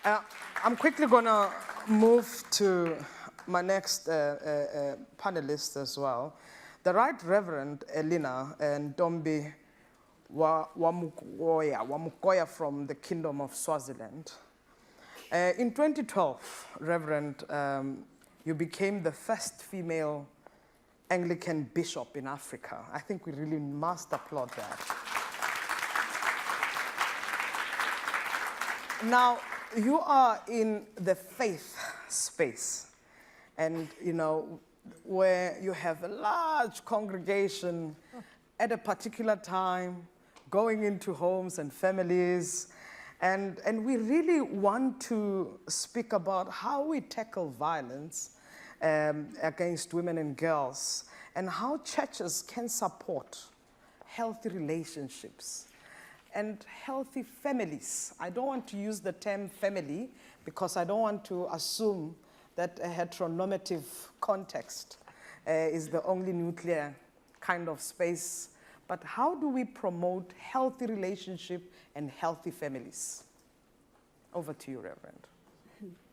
I'm quickly going to move to my next panelist as well. The Right Reverend Ellinah Ntfombi Wamukoya from the Kingdom of Swaziland. In 2012, Reverend, you became the first female Anglican bishop in Africa. I think we really must applaud that. Now, you are in the faith space, and you know, where you have a large congregation at a particular time, going into homes and families, and we really want to speak about how we tackle violence against women and girls, and how churches can support healthy relationships and healthy families. I don't want to use the term family because I don't want to assume that a heteronormative context is the only nuclear kind of space. But how do we promote healthy relationship and healthy families? Over to you, Reverend.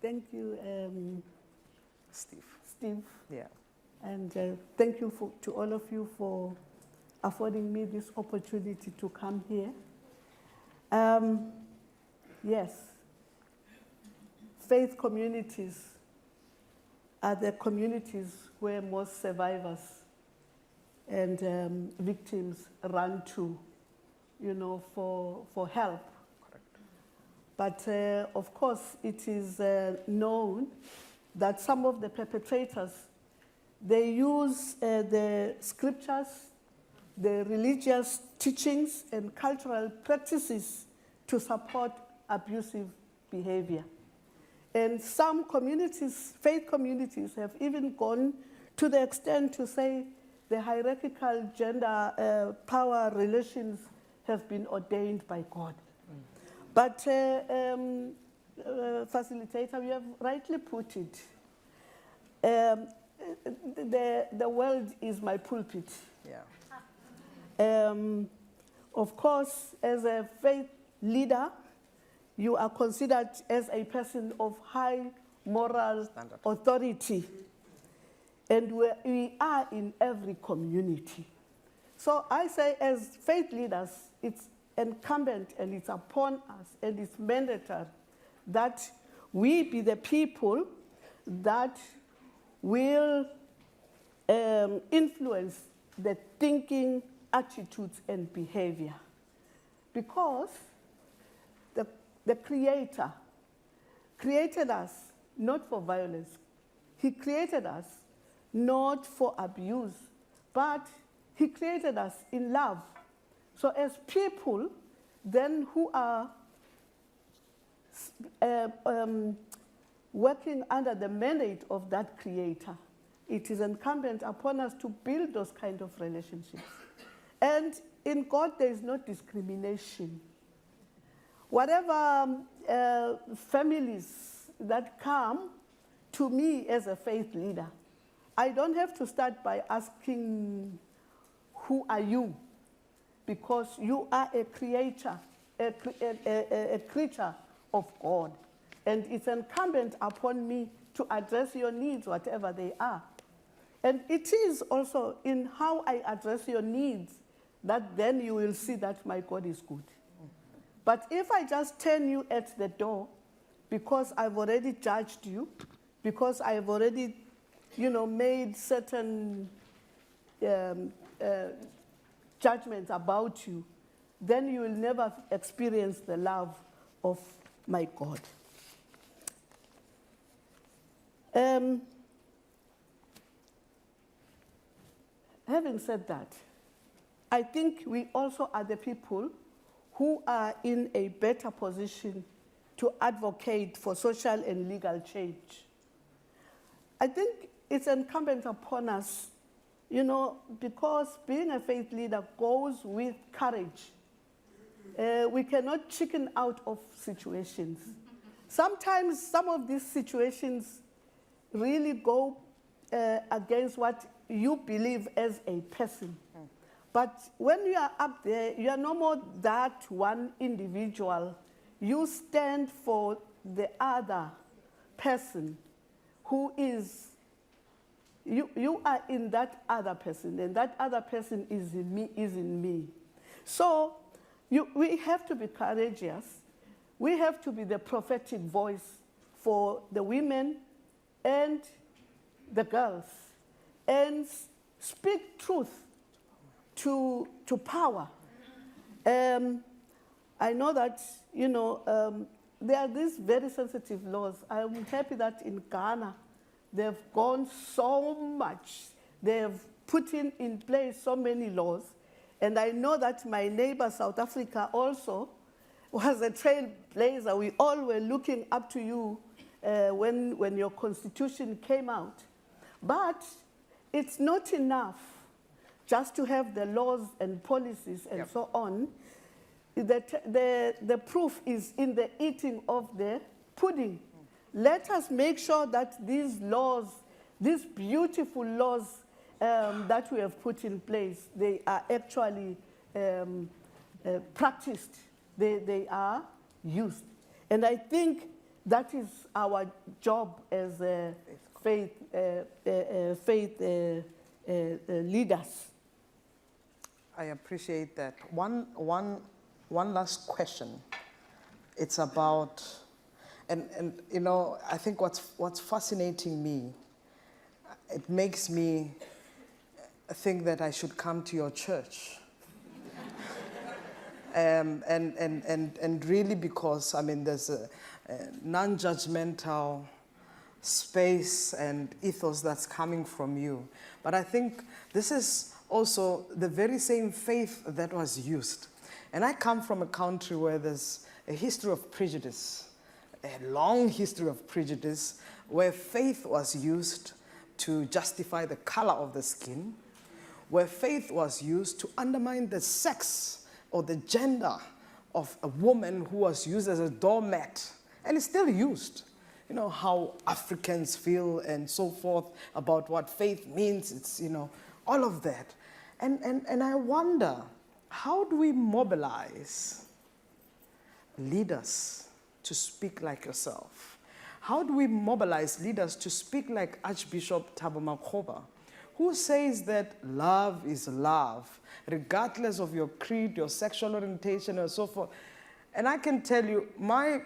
Thank you, Steve. Yeah. And thank you to all of you for affording me this opportunity to come here. Yes, faith communities are the communities where most survivors and victims run to, you know, for help. Correct. But of course, it is known that some of the perpetrators, they use the scriptures, the religious teachings and cultural practices to support abusive behavior. And some communities, faith communities, have even gone to the extent to say the hierarchical gender power relations have been ordained by God. But facilitator, you have rightly put it. The world is my pulpit. Yeah. Of course, as a faith leader, you are considered as a person of high moral authority. And we are in every community. So I say, as faith leaders, it's incumbent and it's upon us and it's mandatory that we be the people that will influence the thinking, attitudes, and behavior. Because the Creator created us not for violence. He created us not for abuse, but He created us in love. So as people then who are working under the mandate of that Creator, it is incumbent upon us to build those kind of relationships. And in God, there is no discrimination. Whatever families that come to me as a faith leader, I don't have to start by asking, who are you? Because you are a creator, a creature of God. And it's incumbent upon me to address your needs, whatever they are. And it is also in how I address your needs that then you will see that my God is good. But if I just turn you at the door because I've already judged you, because I've already, you know, made certain judgments about you, then you will never experience the love of my God. Having said that, I think we also are the people who are in a better position to advocate for social and legal change. I think it's incumbent upon us, you know, because being a faith leader goes with courage. We cannot chicken out of situations. Sometimes some of these situations really go against what you believe as a person. But when you are up there, you are no more that one individual. You stand for the other person who is, you are in that other person, and that other person is in me. So we have to be courageous. We have to be the prophetic voice for the women and the girls, and speak truth to power. I know that, there are these very sensitive laws. I'm happy that in Ghana, they've gone so much. They've put in place so many laws. And I know that my neighbor, South Africa, also was a trailblazer. We all were looking up to you when your constitution came out. But it's not enough just to have the laws and policies and so on. The proof is in the eating of the pudding. Let us make sure that these laws, these beautiful laws that we have put in place, they are actually practiced. They are used. And I think that is our job as faith leaders. I appreciate that. One last question. It's about, and I think what's fascinating me, it makes me think that I should come to your church. And really because, there's a non-judgmental space and ethos that's coming from you. But I think this is also the very same faith that was used. And I come from a country where there's a history of prejudice, a long history of prejudice, where faith was used to justify the color of the skin, where faith was used to undermine the sex or the gender of a woman who was used as a doormat, and it's still used. You know, how Africans feel and so forth about what faith means, it's, all of that. And I wonder, how do we mobilize leaders to speak like yourself? How do we mobilize leaders to speak like Archbishop Thabo Makgoba, who says that love is love, regardless of your creed, your sexual orientation, and so forth? And I can tell you, my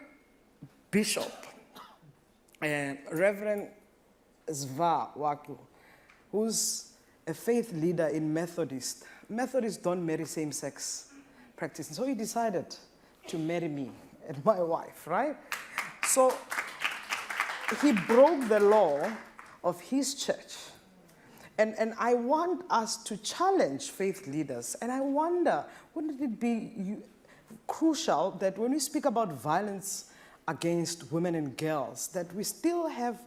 bishop, Reverend Zva Waku, who's a faith leader in Methodist. Methodists don't marry same-sex practices. So he decided to marry me and my wife, right? So he broke the law of his church. And I want us to challenge faith leaders. And I wonder, wouldn't it be crucial that when we speak about violence against women and girls, that we still have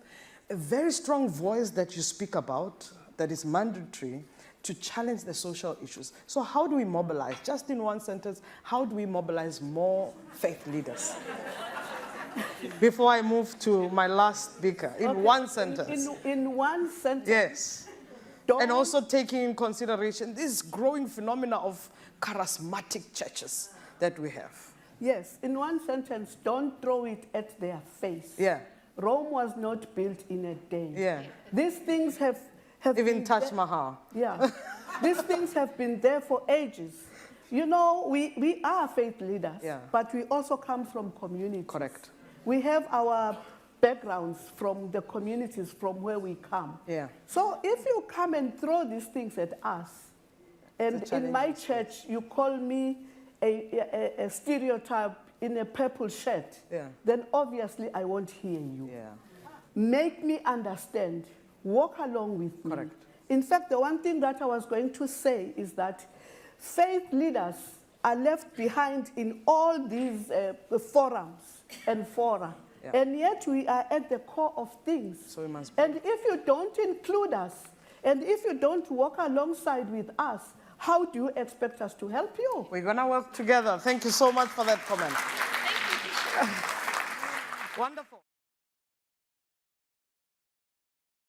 a very strong voice that you speak about, that is mandatory, to challenge the social issues. So how do we mobilize? Just in one sentence, how do we mobilize more faith leaders? Before I move to my last speaker, in one sentence. In one sentence? Yes. And also taking in consideration this growing phenomena of charismatic churches that we have. Yes, in one sentence, don't throw it at their face. Yeah. Rome was not built in a day. Yeah. These things have even Taj Mahal. Yeah. These things have been there for ages. You know, we are faith leaders, yeah, but we also come from communities. Correct. We have our backgrounds from the communities from where we come. Yeah. So if you come and throw these things at us, and in my church you call me a stereotype in a purple shirt, yeah, then obviously I won't hear you. Yeah. Make me understand. Walk along with me. Correct. In fact, the one thing that I was going to say is that faith leaders are left behind in all these forums and fora. Yeah. And yet we are at the core of things. So we must. And if you don't include us, and if you don't walk alongside with us, how do you expect us to help you? We're going to work together. Thank you so much for that comment. Thank you. Wonderful.